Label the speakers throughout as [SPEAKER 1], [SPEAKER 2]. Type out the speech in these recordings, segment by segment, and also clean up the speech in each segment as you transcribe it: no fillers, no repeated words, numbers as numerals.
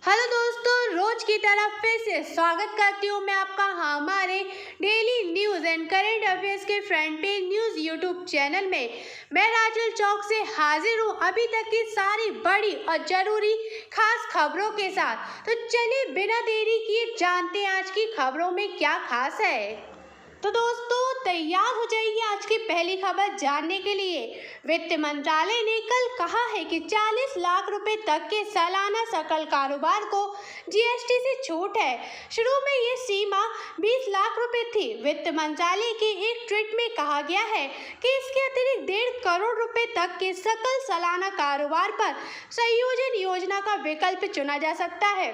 [SPEAKER 1] Hello दोस्तों, रोज की तरह फिर से स्वागत करती हूँ मैं आपका हमारे daily news and current affairs के front page news YouTube channel में। मैं राजल चौक से हाजिर हूँ अभी तक की सारी बड़ी और जरूरी खास खबरों के साथ। तो चलिए बिना देरी किए जानते हैं आज की खबरों में क्या खास है। तो दोस्तों तैयार हो जाइए आज की पहली खबर जानने के लिए। वित्त मंत्रालय ने कल कहा है कि 40 लाख रुपए तक के सालाना सकल कारोबार को जीएसटी से छूट है। शुरू में ये सीमा 20 लाख रुपए थी। वित्त मंत्रालय के एक ट्वीट में कहा गया है कि इसके अतिरिक्त 1.5 करोड़ रुपए तक के सकल सालाना कारोबार पर संयोजन योजना का विकल्प चुना जा सकता है।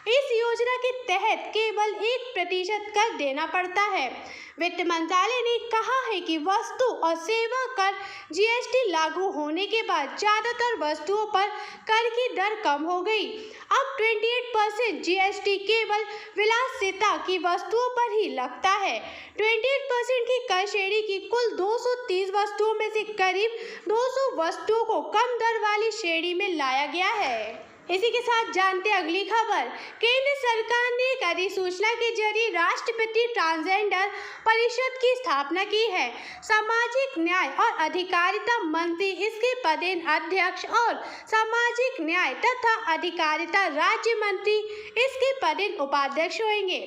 [SPEAKER 1] इस योजना के तहत केवल 1% कर देना पड़ता है। वित्त मंत्रालय ने कहा है कि वस्तु और सेवा कर जीएसटी लागू होने के बाद ज्यादातर वस्तुओं पर कर की दर कम हो गई। अब 28% जीएसटी केवल विलासिता की वस्तुओं पर ही लगता है। 28% की कर श्रेणी की कुल 230 वस्तुओं में से करीब 200 वस्तुओं को कम दर वाली श्रेणी में लाया गया है। इसी के साथ जानते हैं अगली खबर। केंद्र सरकार ने एक अधिसूचना के जरिए राष्ट्रपति ट्रांसजेंडर परिषद की स्थापना की है। सामाजिक न्याय और अधिकारिता मंत्री इसके पदेन अध्यक्ष और सामाजिक न्याय तथा अधिकारिता राज्य मंत्री इसके पदेन उपाध्यक्ष होंगे।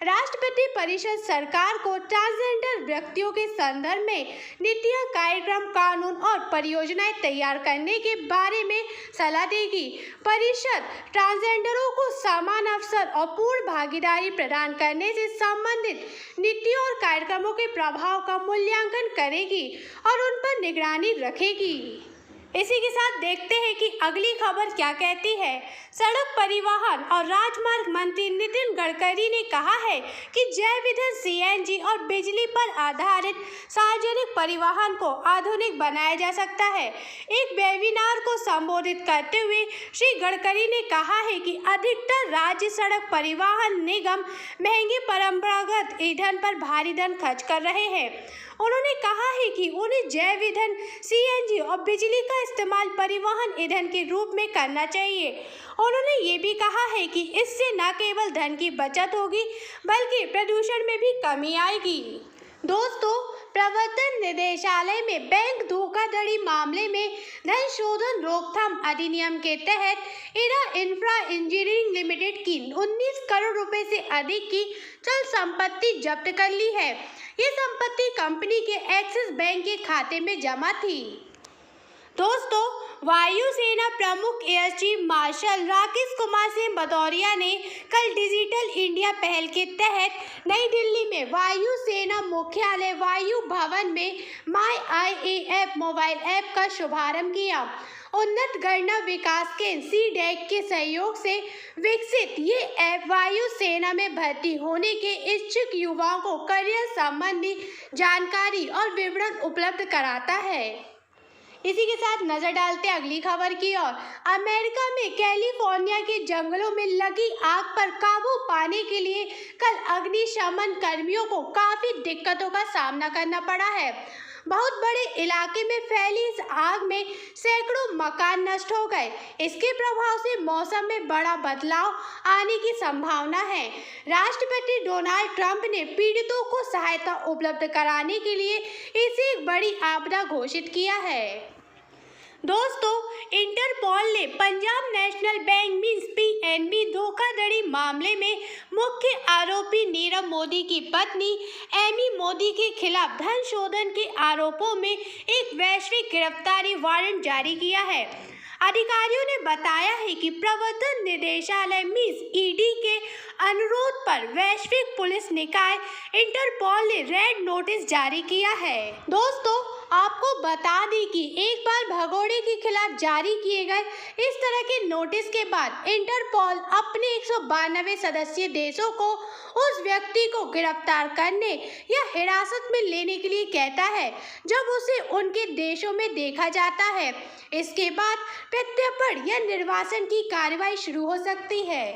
[SPEAKER 1] राष्ट्रपति परिषद सरकार को ट्रांसजेंडर व्यक्तियों के संदर्भ में नीतियां, कार्यक्रम, कानून और परियोजनाएं तैयार करने के बारे में सलाह देगी। परिषद ट्रांसजेंडरों को समान अवसर और पूर्ण भागीदारी प्रदान करने से संबंधित नीतियों और कार्यक्रमों के प्रभाव का मूल्यांकन करेगी और उन पर निगरानी रखेगी। इसी के साथ देखते हैं कि अगली खबर क्या कहती है। सड़क परिवहन और राजमार्ग मंत्री नितिन गडकरी ने कहा है कि जैव ईंधन, सीएनजी और बिजली पर आधारित सार्वजनिक परिवहन को आधुनिक बनाया जा सकता है। एक वेबिनार को संबोधित करते हुए श्री गडकरी ने कहा है कि अधिकतर राज्य सड़क परिवहन निगम महंगे परंपरागत ईंधन पर भारी धन खर्च कर रहे हैं। उन्होंने कहा है कि उन्हें जैव ईंधन, सीएनजी और बिजली का इस्तेमाल परिवहन ईंधन के रूप में करना चाहिए। उन्होंने ये भी कहा है कि इससे न केवल धन की बचत होगी बल्कि प्रदूषण में भी कमी आएगी। दोस्तों, प्रवर्तन निदेशालय में बैंक धोखाधड़ी मामले में धन शोधन रोकथाम अधिनियम के तहत इरा इंफ्रा इंजीनियरिंग लिमिटेड की 19 करोड़ रुपए से अधिक की चल संपत्ति जब्त कर ली है। ये संपत्ति कंपनी के एक्सिस बैंक के खाते में जमा थी। दोस्तों, वायुसेना प्रमुख air chief marshal Rakesh Kumar Singh Bhadauria ने कल डिजिटल इंडिया पहल के तहत नई दिल्ली में वायुसेना मुख्यालय वायु भवन में माई आईएएफ मोबाइल ऐप का शुभारंभ किया। उन्नत गणना विकास केंद्र सीडैक के सहयोग से विकसित ये ऐप वायुसेना में भर्ती होने के इच्छुक युवाओं को करियर संबंधी जानकारी और विवरण उपलब्ध कराता है। इसी के साथ नजर डालते हैं अगली खबर की ओर। अमेरिका में कैलिफोर्निया के जंगलों में लगी आग पर काबू पाने के लिए कल अग्निशमन कर्मियों को काफी दिक्कतों का सामना करना पड़ा है। बहुत बड़े इलाके में फैली इस आग में सैकड़ों मकान नष्ट हो गए। इसके प्रभाव से मौसम में बड़ा बदलाव आने की संभावना है। राष्ट्रपति डोनाल्ड ट्रंप ने पीड़ितों को सहायता उपलब्ध कराने के लिए इसे एक बड़ी आपदा घोषित किया है। दोस्तों, इंटरपोल ने Punjab national bank means PNB धोखाधड़ी मामले में मुख्य आरोपी नीरव मोदी की पत्नी एमी मोदी के खिलाफ धन शोधन के आरोपों में एक वैश्विक गिरफ्तारी वारंट जारी किया है। अधिकारियों ने बताया है कि प्रवर्तन निदेशालय मींस ईडी के अनुरोध पर वैश्विक पुलिस निकाय इंटरपोल ने रेड नोटिस जारी किया है। दोस्तों, आपको बता दें कि एक बार भगोड़े के खिलाफ जारी किए गए इस तरह के नोटिस के बाद इंटरपोल अपने 192 सदस्यीय देशों को उस व्यक्ति को गिरफ्तार करने या हिरासत में लेने के लिए कहता है जब उसे उनके देशों में देखा जाता है। इसके बाद प्रत्यर्पण या निर्वासन की कार्रवाई शुरू हो सकती है।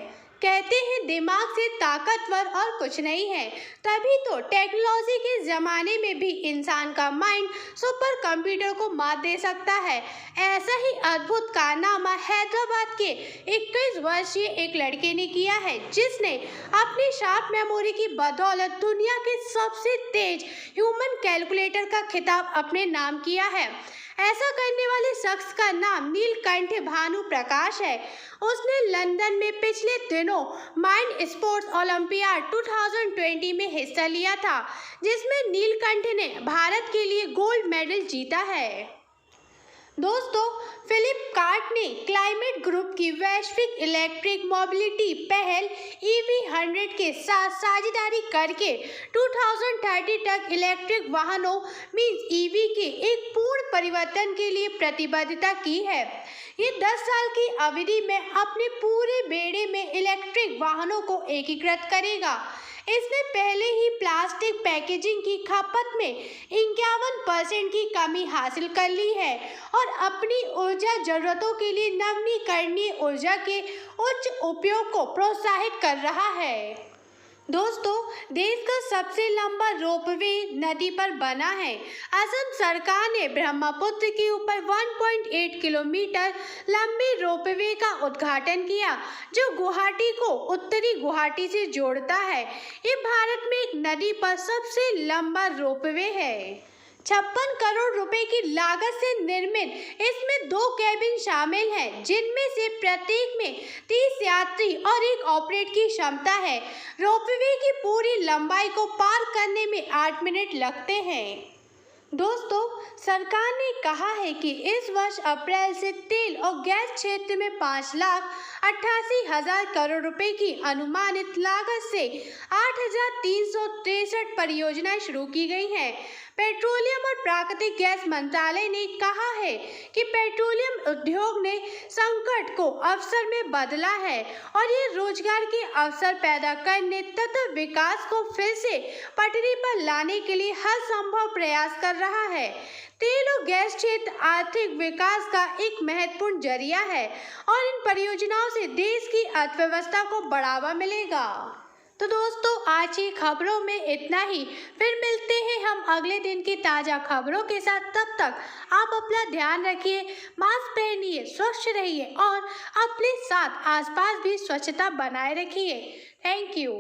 [SPEAKER 1] कहते हैं दिमाग से ताकतवर और कुछ नहीं है, तभी तो टेक्नोलॉजी के ज़माने में भी इंसान का माइंड सुपर कंप्यूटर को मात दे सकता है। ऐसा ही अद्भुत कारनामा हैदराबाद के 21 वर्षीय एक लड़के ने किया है, जिसने अपनी शार्प मेमोरी की बदौलत दुनिया के सबसे तेज ह्यूमन कैलकुलेटर का खिताब अपने नाम किया है। ऐसा करने वाले शख्स का नाम नीलकंठ भानु प्रकाश है। उसने लंदन में पिछले दिनों माइंड स्पोर्ट्स ओलंपियाड 2020 में हिस्सा लिया था, जिसमें नीलकंठ ने भारत के लिए गोल्ड मेडल जीता है। दोस्तों, फ्लिपकार्ट ने क्लाइमेट ग्रुप की वैश्विक इलेक्ट्रिक मोबिलिटी पहल EV100 के साथ साझेदारी करके 2030 तक इलेक्ट्रिक वाहनों मींस EV के एक पूर्ण परिवर्तन के लिए प्रतिबद्धता की है। ये 10 साल की अवधि में अपने पूरे बेड़े में इलेक्ट्रिक वाहनों को एकीकृत करेगा। इसने पहले ही प्लास्टिक पैकेजिंग की खपत में 51% की कमी हासिल कर ली है और अपनी ऊर्जा जरूरतों के लिए नवीकरणीय ऊर्जा के उच्च उपयोग को प्रोत्साहित कर रहा है। दोस्तों, देश का सबसे लंबा रोपवे नदी पर बना है। असम सरकार ने ब्रह्मपुत्र के ऊपर 1.8 किलोमीटर लंबे रोपवे का उद्घाटन किया, जो गुवाहाटी को उत्तरी गुवाहाटी से जोड़ता है। ये भारत में एक नदी पर सबसे लंबा रोपवे है। 56 करोड़ रुपए की लागत से निर्मित इसमें 2 केबिन शामिल हैं, जिनमें से प्रत्येक में 30 यात्री और एक ऑपरेट की क्षमता है। रोपवे की पूरी लंबाई को पार करने में 8 मिनट लगते हैं। दोस्तों, सरकार ने कहा है कि इस वर्ष अप्रैल से तेल और गैस क्षेत्र में 5,88,000 करोड़ रुपए की अनुमानित लागत से 8,363 परियोजनाएं शुरू की गई हैं। पेट्रोलियम और प्राकृतिक गैस मंत्रालय ने कहा है कि पेट्रोलियम उद्योग ने संकट को अवसर में बदला है और ये रोजगार के अवसर पैदा करने तथा विकास को फिर से पटरी पर लाने के लिए हर संभव प्रयास कर रहा है। तेल और गैस क्षेत्र आर्थिक विकास का एक महत्वपूर्ण जरिया है और इन परियोजनाओं से देश की अर्थव्यवस्था को बढ़ावा मिलेगा। तो दोस्तों, आज की खबरों में इतना ही। फिर मिलते हैं हम अगले दिन की ताज़ा खबरों के साथ। तब तक आप अपना ध्यान रखिए, मास्क पहनिए, स्वच्छ रहिए और अपने साथ आसपास भी स्वच्छता बनाए रखिए। Thank you.